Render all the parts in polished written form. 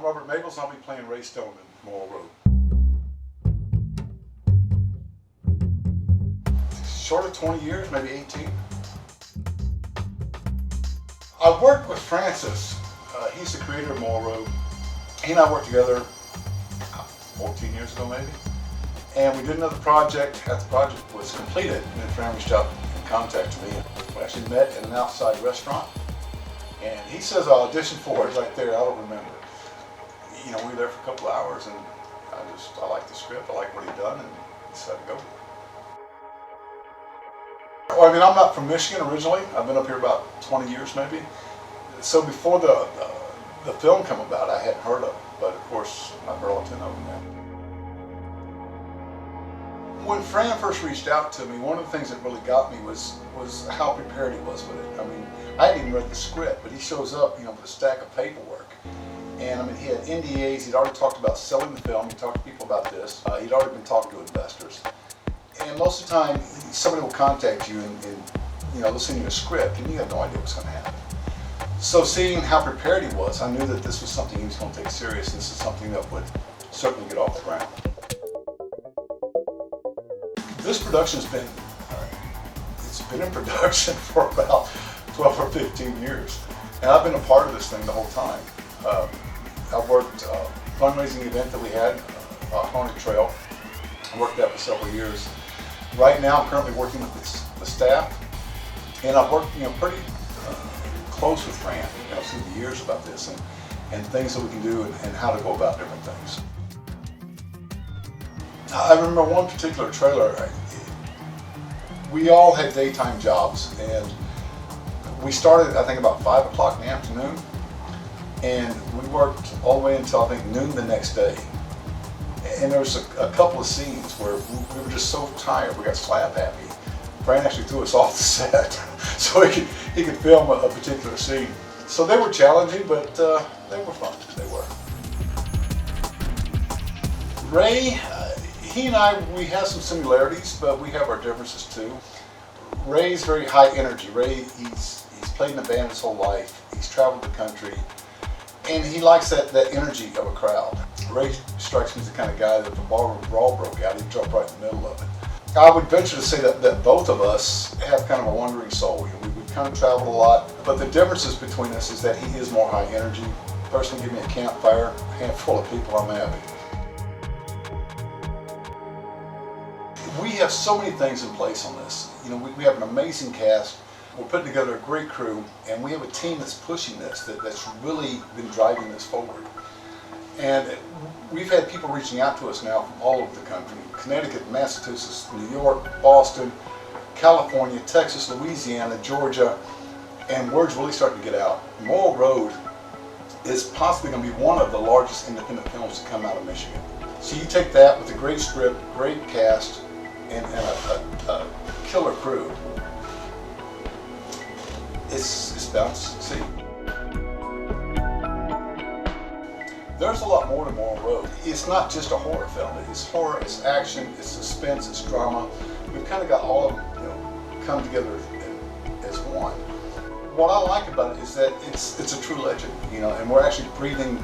Robert Maples, and I'll be playing Ray Stone in Morrow Road. Short of 20 years, maybe 18. I've worked with Francis. He's the creator of Morrow Road. He and I worked together 14 years ago maybe. And we did another project. After the project was completed, and then Fran reached out and contacted me. We actually met in an outside restaurant. And he says I auditioned for it right there. I don't remember. You know, we were there for a couple of hours, and I liked the script. I liked what he'd done, and decided to go with it. Well, I mean, I'm not from Michigan originally. I've been up here about 20 years maybe. So before the film came about, I hadn't heard of it. But of course, I've heard all 10 of them now. When Fran first reached out to me, one of the things that really got me was how prepared he was with it. I mean, I hadn't even read the script, but he shows up, you know, with a stack of paperwork. And I mean, he had NDAs. He'd already talked about selling the film. He talked to people about this. He'd already been talking to investors. And most of the time, somebody will contact you and you know, they'll send you a script, and you have no idea what's going to happen. So seeing how prepared he was, I knew that this was something he was going to take serious. This is something that would certainly get off the ground. This production's been, it's been in production for about 12 or 15 years. And I've been a part of this thing the whole time. I've worked a fundraising event that we had, Haunted Trail. I worked that for several years. Right now I'm currently working with the staff, and I've worked, you know, pretty close with Fran, you know, through the years about this and things that we can do and how to go about different things. I remember one particular trailer. We all had daytime jobs, and we started, I think, about 5 o'clock in the afternoon, and we worked all the way until I think noon the next day. And there was a couple of scenes where we were just so tired, we got slap happy. Bryan actually threw us off the set so he could film a particular scene. So they were challenging, but they were fun. They were. Ray, he and I, we have some similarities, but we have our differences too. Ray's very high energy. Ray, he's played in a band his whole life. He's traveled the country, and he likes that energy of a crowd. Ray strikes me as the kind of guy that if a ballroom brawl broke out, he'd jump right in the middle of it. I would venture to say that both of us have kind of a wandering soul. We would kind of travel a lot, but the differences between us is that he is more high energy. Personally, give me a campfire, a handful of people, I'm happy. We have so many things in place on this. You know, we have an amazing cast. We're putting together a great crew, and we have a team that's pushing this, that's really been driving this forward. And we've had people reaching out to us now from all over the country: Connecticut, Massachusetts, New York, Boston, California, Texas, Louisiana, Georgia, and word's really starting to get out. Morrow Road is possibly going to be one of the largest independent films to come out of Michigan. So you take that with a great script, great cast, and a killer crew. It's bound to succeed. There's a lot more to Morrow Road. It's not just a horror film. It's horror, it's action, it's suspense, it's drama. We've kind of got all of them, you know, come together as one. What I like about it is that it's a true legend, you know, and we're actually breathing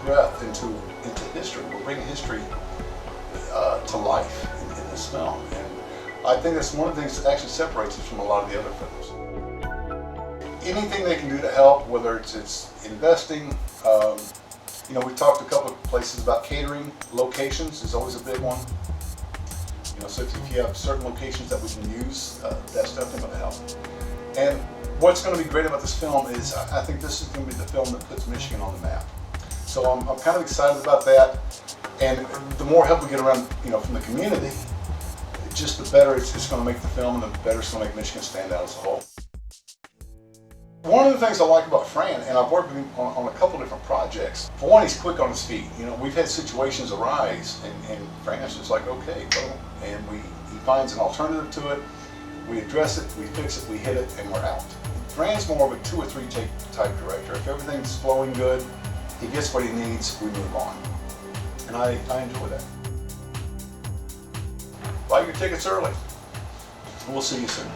breath into history. We're bringing history to life in this film, and I think that's one of the things that actually separates us from a lot of the other films. Anything they can do to help, whether it's investing. You know, we talked to a couple of places about catering. Locations is always a big one. You know, so if you have certain locations that we can use, that's definitely going to help. And what's going to be great about this film is I think this is going to be the film that puts Michigan on the map. So I'm kind of excited about that. And the more help we get around, you know, from the community, just the better it's going to make the film, and the better it's going to make Michigan stand out as a whole. One of the things I like about Fran, and I've worked with him on a couple different projects, for one, he's quick on his feet. You know, we've had situations arise, and Fran's just like, okay, boom. And he finds an alternative to it, we address it, we fix it, we hit it, and we're out. Fran's more of a 2 or 3 take type director. If everything's flowing good, he gets what he needs, we move on. And I enjoy that. Buy your tickets early. We'll see you soon.